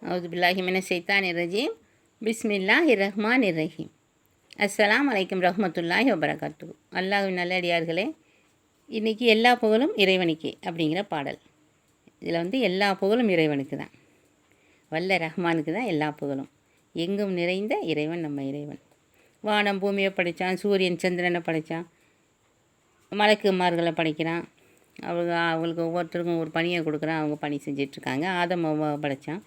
அவுது பில்லாஹி மினஷ் ஷைத்தானிர் ரஜீம். பிஸ்மில்லாஹிர் ரஹ்மானிர் ரஹீம். அஸ்ஸலாமு அலைக்கும் ரஹ்மத்துல்லாஹி வபரகாத்துஹு. அல்லாஹ்வின் நல்லடியார்களே, இன்றைக்கி எல்லா புகழும் இறைவனுக்கே அப்படிங்கிற பாடல். இதில் எல்லா புகழும் இறைவனுக்கு தான், வல்ல ரஹ்மானுக்கு தான் எல்லா புகழும். எங்கும் நிறைந்த இறைவன் நம்ம இறைவன். வானம் பூமியை படைத்தான், சூரியன் சந்திரனை படைத்தான், மலக்குமார்களை படைக்கிறான். அவங்களுக்கு ஒவ்வொருத்தருக்கும் ஒரு பணியை கொடுக்குறான், அவங்க பணி செஞ்சிட்ருக்காங்க. ஆதம் படைத்தான்,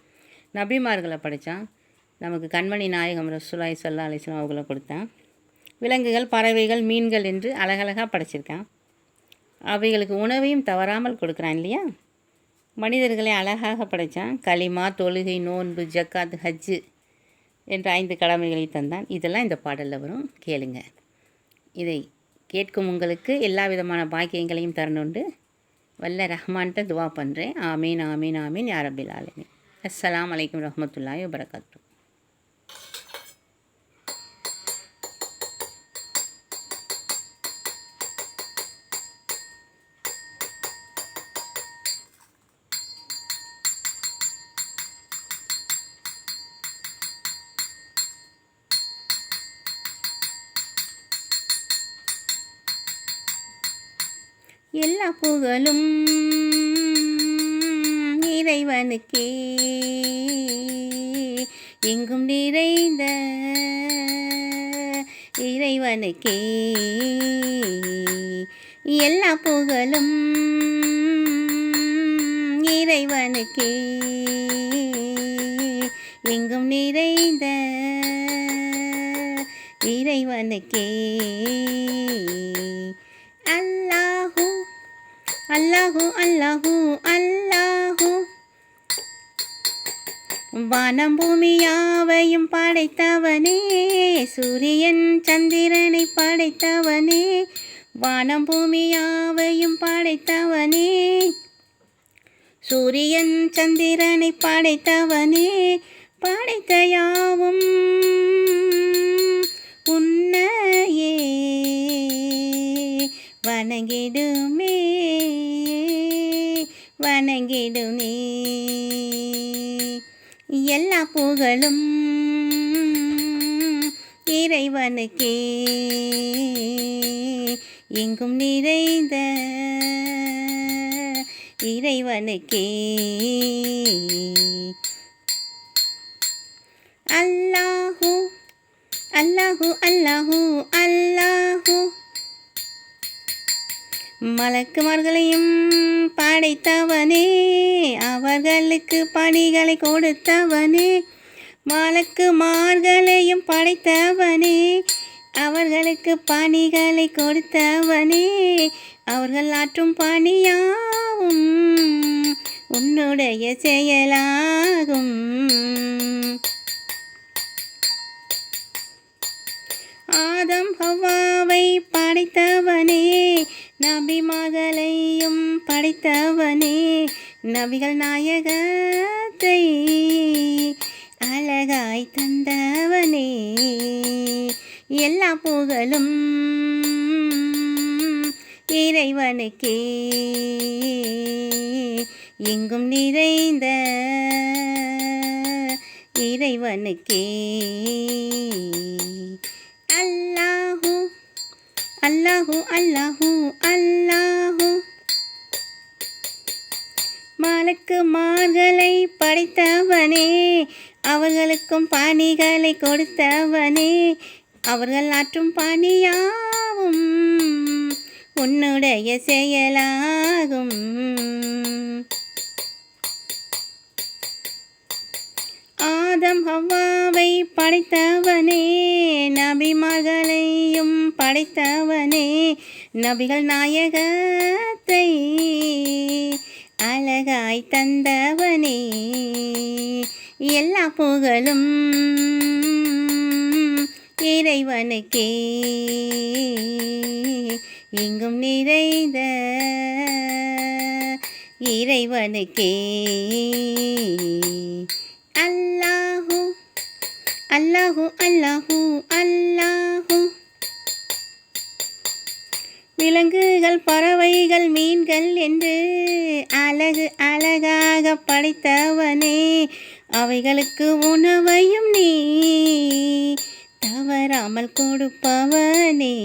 நபிமார்களை படைத்தான், நமக்கு கண்மணி நாயகம் ரசூலுல்லாஹி ஸல்லல்லாஹு அலைஹி வஸல்லம் அவங்கள கொடுத்தான். விலங்குகள், பறவைகள், மீன்கள் என்று அழகழகாக படைச்சிருக்கான். அவைகளுக்கு உணவையும் தவறாமல் கொடுக்குறான் இல்லையா? மனிதர்களை அழகாக படைத்தான். களிமா, தொழுகை, நோன்பு, ஜக்காத், ஹஜ்ஜு என்ற 5 கடமைகளை தந்தான். இதெல்லாம் இந்த பாடலில் வரும், கேளுங்க. இதை கேட்கும் உங்களுக்கு எல்லா விதமான பாக்கியங்களையும் தரணுண்டு வல்ல ரஹ்மான்கிட்ட துவா பண்ணுறேன். ஆமீன் ஆமீன் ஆமீன் யா ரப்பில் ஆலமீன். அஸ்ஸலாமு அலைக்கும் ரஹ்மத்துல்லாஹி வபரகாத்துஹு. எல்லா புகழும் இறைவனுக்கே, எங்கும் நிறைந்த இறைவனுக்கே. எல்லா புகழும் இறைவனுக்கே, எங்கும் நிறைந்த இறைவனுக்கே. அல்லாஹு அல்லாஹு அல்லாஹு அல்லாஹு. வானம் பூமி யாவையும் படைத்தவனே, சூரியன் சந்திரனை படைத்தவனே. வானம் பூமி யாவையும் படைத்தவனே, சூரியன் சந்திரனை படைத்தவனே. படைத்த யாவும் உன்னையே வணங்கிடுமே வணங்கிடுமே. எல்லா புகழும் இறைவனுக்கே, எங்கும் நிறைந்த இறைவனுக்கே. அல்லாஹு அல்லாஹு அல்லாஹு அல்லாஹு. மலக்குமார்களையும் படைத்தவனே, அவர்களுக்கு பணிகளை கொடுத்தவனே. மலக்குமார்களையும் படைத்தவனே, அவர்களுக்கு பணிகளை கொடுத்தவனே. அவர்கள் ஆற்றும் பணியாவும் உன்னுடைய செயலாகும். ஆதம் ஹவ்வாவை படைத்தவனே, நபிமார்களையும் படைத்தவனே. நபிகள் நாயகத்தை அழகாய் தந்தவனே. எல்லா புகழும் இறைவனுக்கே, எங்கும் நிறைந்த இறைவனுக்கே. அல்லாஹு அல்லாஹு அல்லாஹு அல்லாஹு. மலக்குமார்களை படைத்தவனே, அவர்களுக்கும் பணிகளை கொடுத்தவனே. அவர்கள் ஆற்றும் பணியாவும் உன்னுடைய செயலாகும். ஆதம் ஹவ்வாவை படைத்தவனே, நபிமார்களையும் படைத்தவனே. நபிகள் நாயகத்தை அழகாய் தந்தவனே. எல்லா புகழும் இறைவனுக்கே, எங்கும் நிறைந்த இறைவனுக்கே. அல்லாஹு அல்லாஹு அல்லாஹு அல்லாஹு. விலங்குகள், பறவைகள், மீன்கள் என்று அழகு அழகாக படைத்தவனே. அவைகளுக்கு உணவையும் நீ தவறாமல் கொடுப்பவனே.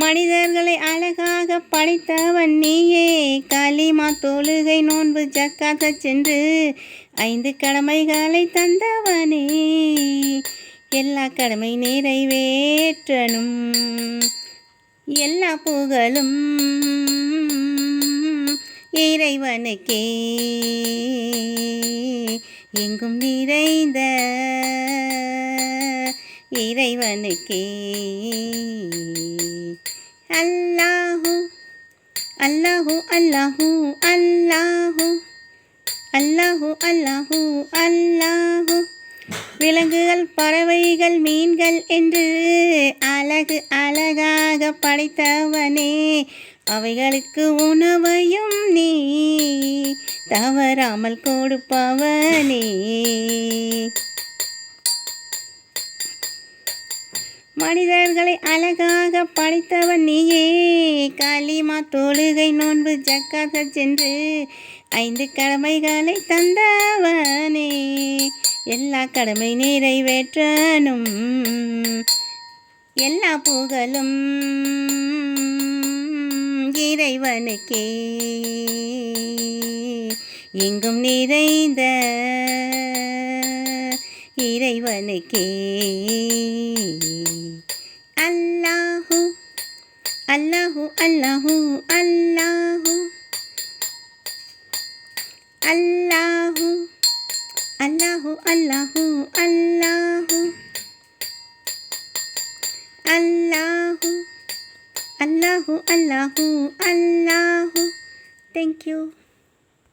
மனிதர்களை அழகாக படைத்தவன் நீயே. களிமா தொழுகை நோன்பு ஜக்காத் சென்று 5 கடமைகளை தந்தவனே. எல்லா கடமை நிறைவேற்றனும் எல்லா புகழும் இறைவனுக்கே. எங்கும் நிறைந்த இறைவனுக்கே. அல்லாஹு அல்லாஹு அல்லாஹு அல்லாஹு அல்லாஹு அல்லாஹு அல்லாஹு. விலங்குகள் பறவைகள் மீன்கள் என்று அழகு அழகாக படைத்தவனே. அவைகளுக்கு உணவையும் நீ தவறாமல் கொடுப்பவனே. மனிதர்களை அழகாக படைத்தவன் நீயே. களிமா தொழுகை நோன்பு ஜக்காத் சென்று 5 கடமைகளை தந்தவனே. எல்லா கடமை நிறைவேற்றனும் எல்லா புகழும் இறைவனுக்கே. எங்கும் நிறைந்த இறைவனுக்கே. அல்லாஹு அல்லாஹு அல்லாஹு அல்லாஹு அல்லாஹு அல்லாஹு அல்லாஹு அல்லாஹு அல்லாஹு அல்லாஹு அல்லாஹு அல்லாஹு. Thank you.